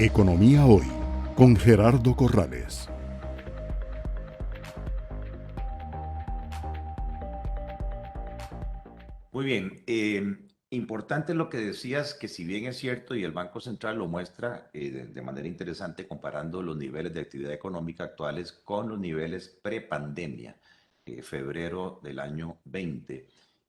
Economía Hoy con Gerardo Corrales. Muy bien. Importante lo que decías, que si bien es cierto y el Banco Central lo muestra de manera interesante comparando los niveles de actividad económica actuales con los niveles prepandemia, febrero del año 20.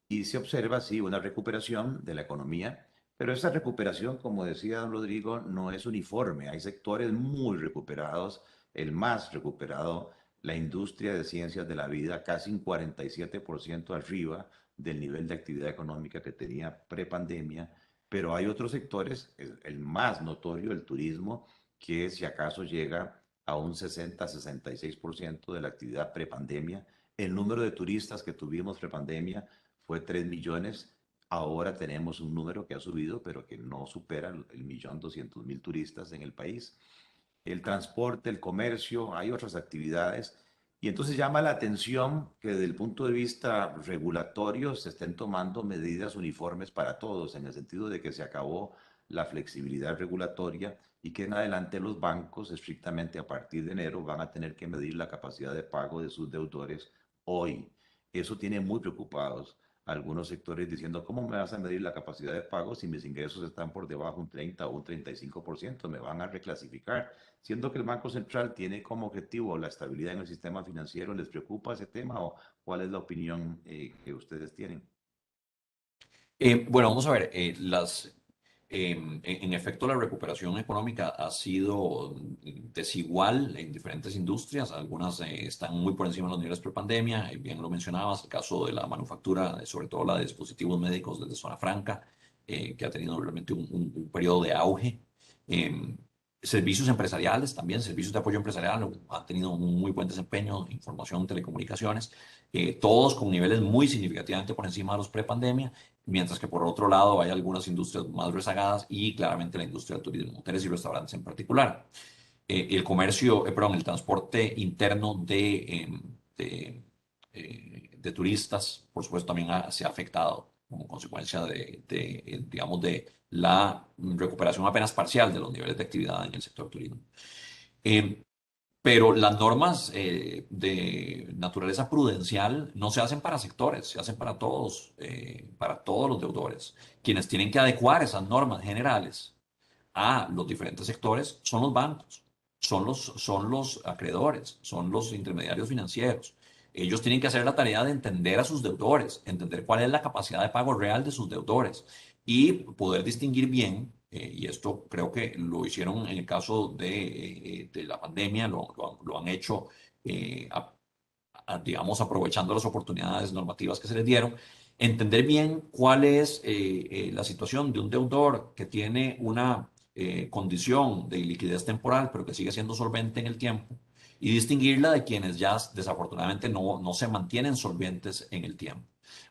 Y se observa, sí, una recuperación de la economía, pero esa recuperación, como decía don Rodrigo, no es uniforme. Hay sectores muy recuperados, el más recuperado, la industria de ciencias de la vida, casi un 47% arriba del nivel de actividad económica que tenía prepandemia, pero hay otros sectores, el más notorio, el turismo, que si acaso llega a un 60-66% de la actividad prepandemia. El número de turistas que tuvimos prepandemia fue 3 millones. Ahora tenemos un número que ha subido, pero que no supera el 1.200.000 turistas en el país. El transporte, el comercio, hay otras actividades. Y entonces llama la atención que desde el punto de vista regulatorio se estén tomando medidas uniformes para todos, en el sentido de que se acabó la flexibilidad regulatoria y que en adelante los bancos, estrictamente a partir de enero, van a tener que medir la capacidad de pago de sus deudores hoy. Eso tiene muy preocupados algunos sectores diciendo, ¿cómo me vas a medir la capacidad de pago si mis ingresos están por debajo de un 30 o un 35%? Me van a reclasificar. Siendo que el Banco Central tiene como objetivo la estabilidad en el sistema financiero, ¿les preocupa ese tema o cuál es la opinión que ustedes tienen? Bueno, vamos a ver, en efecto la recuperación económica ha sido desigual en diferentes industrias, algunas están muy por encima de los niveles prepandemia, bien lo mencionabas, el caso de la manufactura, sobre todo la de dispositivos médicos desde zona franca, que ha tenido realmente un periodo de auge. Em, Servicios empresariales también, servicios de apoyo empresarial han tenido un muy buen desempeño, información, telecomunicaciones, todos con niveles muy significativamente por encima de los prepandemia. Mientras que por otro lado hay algunas industrias más rezagadas y claramente la industria del turismo, hoteles y restaurantes en particular. El comercio, perdón, el transporte interno de turistas, por supuesto, también se ha afectado como consecuencia digamos, de la recuperación apenas parcial de los niveles de actividad en el sector turismo. Eh, pero las normas de naturaleza prudencial no se hacen para sectores, se hacen para todos los deudores. Quienes tienen que adecuar esas normas generales a los diferentes sectores son los bancos, son los acreedores, son los intermediarios financieros. Ellos tienen que hacer la tarea de entender a sus deudores, entender cuál es la capacidad de pago real de sus deudores y poder distinguir bien, y esto creo que lo hicieron en el caso de la pandemia, lo han hecho, digamos, aprovechando las oportunidades normativas que se les dieron, entender bien cuál es la situación de un deudor que tiene una condición de liquidez temporal, pero que sigue siendo solvente en el tiempo, y distinguirla de quienes ya desafortunadamente no se mantienen solventes en el tiempo.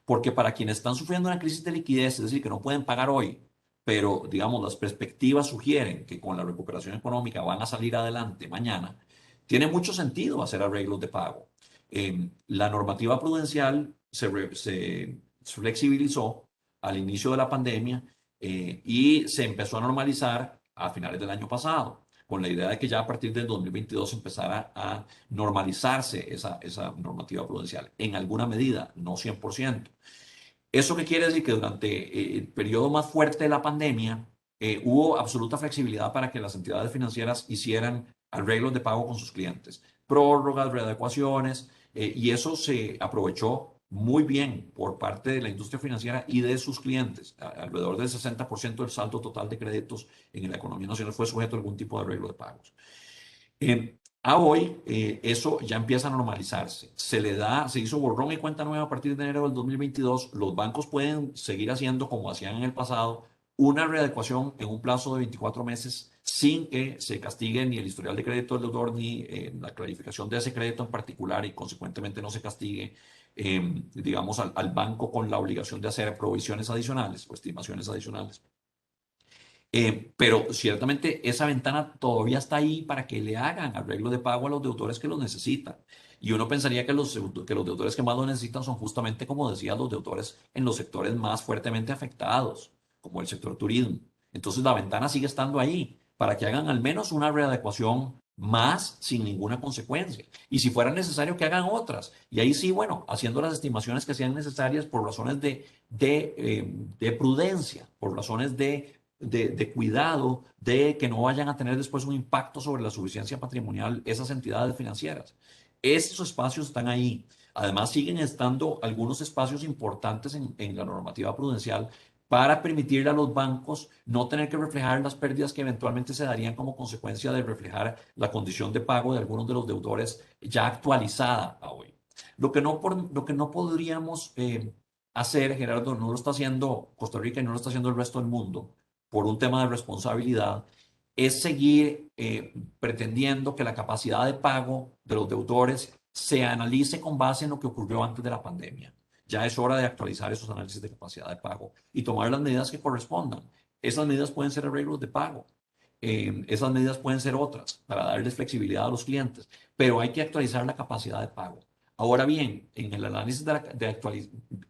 Porque para quienes están sufriendo una crisis de liquidez, es decir, que no pueden pagar hoy, pero digamos las perspectivas sugieren que con la recuperación económica van a salir adelante mañana, tiene mucho sentido hacer arreglos de pago. La normativa prudencial se flexibilizó al inicio de la pandemia y se empezó a normalizar a finales del año pasado, con la idea de que ya a partir del 2022 empezara a normalizarse esa normativa prudencial, en alguna medida, no 100%. ¿Eso qué quiere decir? Que durante el periodo más fuerte de la pandemia hubo absoluta flexibilidad para que las entidades financieras hicieran arreglos de pago con sus clientes, prórrogas, readecuaciones, y eso se aprovechó muy bien por parte de la industria financiera y de sus clientes. Alrededor del 60% del saldo total de créditos en la economía nacional fue sujeto a algún tipo de arreglo de pagos. A hoy eso ya empieza a normalizarse. Se hizo borrón y cuenta nueva a partir de enero del 2022. Los bancos pueden seguir haciendo como hacían en el pasado una readecuación en un plazo de 24 meses sin que se castigue ni el historial de crédito del deudor ni la clarificación de ese crédito en particular y consecuentemente no se castigue, digamos, al banco con la obligación de hacer provisiones adicionales o estimaciones adicionales. Pero ciertamente esa ventana todavía está ahí para que le hagan arreglo de pago a los deudores que lo necesitan. Y uno pensaría que los deudores que más lo necesitan son justamente, como decía, los deudores en los sectores más fuertemente afectados, como el sector turismo. Entonces la ventana sigue estando ahí, para que hagan al menos una readecuación más sin ninguna consecuencia. Y si fuera necesario que hagan otras. Y ahí sí, bueno, haciendo las estimaciones que sean necesarias por razones de prudencia, por razones de cuidado, de que no vayan a tener después un impacto sobre la suficiencia patrimonial esas entidades financieras. Esos espacios están ahí. Además, siguen estando algunos espacios importantes en la normativa prudencial para permitirle a los bancos no tener que reflejar las pérdidas que eventualmente se darían como consecuencia de reflejar la condición de pago de algunos de los deudores ya actualizada a hoy. Lo que no podríamos hacer, Gerardo, no lo está haciendo Costa Rica y no lo está haciendo el resto del mundo por un tema de responsabilidad, es seguir pretendiendo que la capacidad de pago de los deudores se analice con base en lo que ocurrió antes de la pandemia. Ya es hora de actualizar esos análisis de capacidad de pago y tomar las medidas que correspondan. Esas medidas pueden ser arreglos de pago, esas medidas pueden ser otras para darles flexibilidad a los clientes, pero hay que actualizar la capacidad de pago. Ahora bien, en el análisis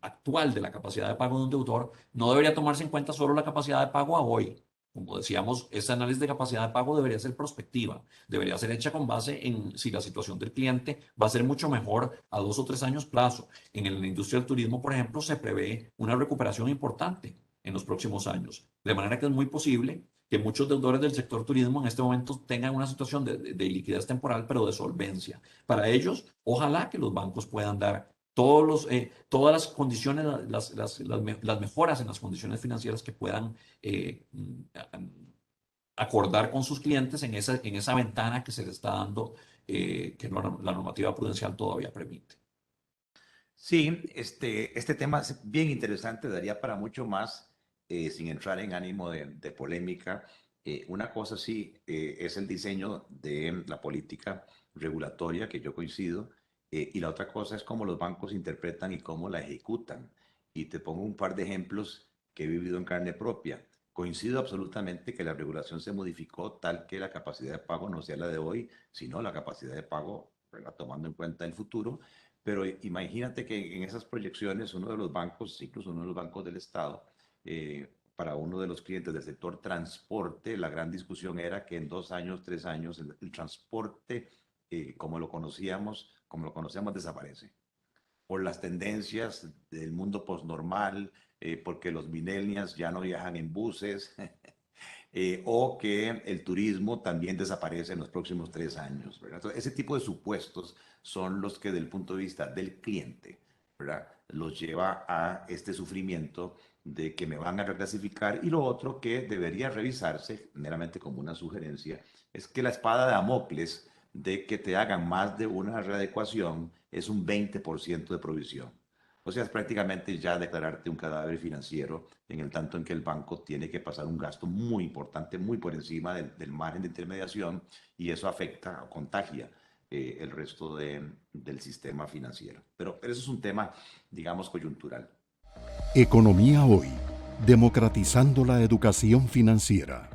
actual de la capacidad de pago de un deudor, no debería tomarse en cuenta solo la capacidad de pago a hoy. Como decíamos, ese análisis de capacidad de pago debería ser prospectiva, debería ser hecha con base en si la situación del cliente va a ser mucho mejor a 2 o 3 años plazo. En la industria del turismo, por ejemplo, se prevé una recuperación importante en los próximos años. De manera que es muy posible que muchos deudores del sector turismo en este momento tengan una situación de liquidez temporal, pero de solvencia. Para ellos, ojalá que los bancos puedan dar todas las condiciones, las mejoras en las condiciones financieras que puedan acordar con sus clientes en esa ventana que se les está dando, que la normativa prudencial todavía permite. Sí, este tema es bien interesante, daría para mucho más, sin entrar en ánimo de polémica. Una cosa sí es el diseño de la política regulatoria, que yo coincido, y la otra cosa es cómo los bancos interpretan y cómo la ejecutan. Y te pongo un par de ejemplos que he vivido en carne propia. Coincido absolutamente que la regulación se modificó tal que la capacidad de pago no sea la de hoy, sino la capacidad de pago, ¿verdad?, tomando en cuenta el futuro. Pero imagínate que en esas proyecciones uno de los bancos, incluso uno de los bancos del Estado, para uno de los clientes del sector transporte, la gran discusión era que en 2 años, 3 años, el transporte, como lo conocíamos, desaparece por las tendencias del mundo postnormal, porque los millennials ya no viajan en buses, o que el turismo también desaparece en los próximos 3 años, ¿verdad? Entonces, ese tipo de supuestos son los que, desde el punto de vista del cliente, ¿verdad?, los lleva a este sufrimiento de que me van a reclasificar. Y lo otro que debería revisarse, meramente como una sugerencia, es que la espada de Damocles de que te hagan más de una readecuación es un 20% de provisión. O sea, es prácticamente ya declararte un cadáver financiero, en el tanto en que el banco tiene que pasar un gasto muy importante, muy por encima del margen de intermediación, y eso afecta o contagia el resto del sistema financiero. Pero eso es un tema, digamos, coyuntural. Economía Hoy, democratizando la educación financiera.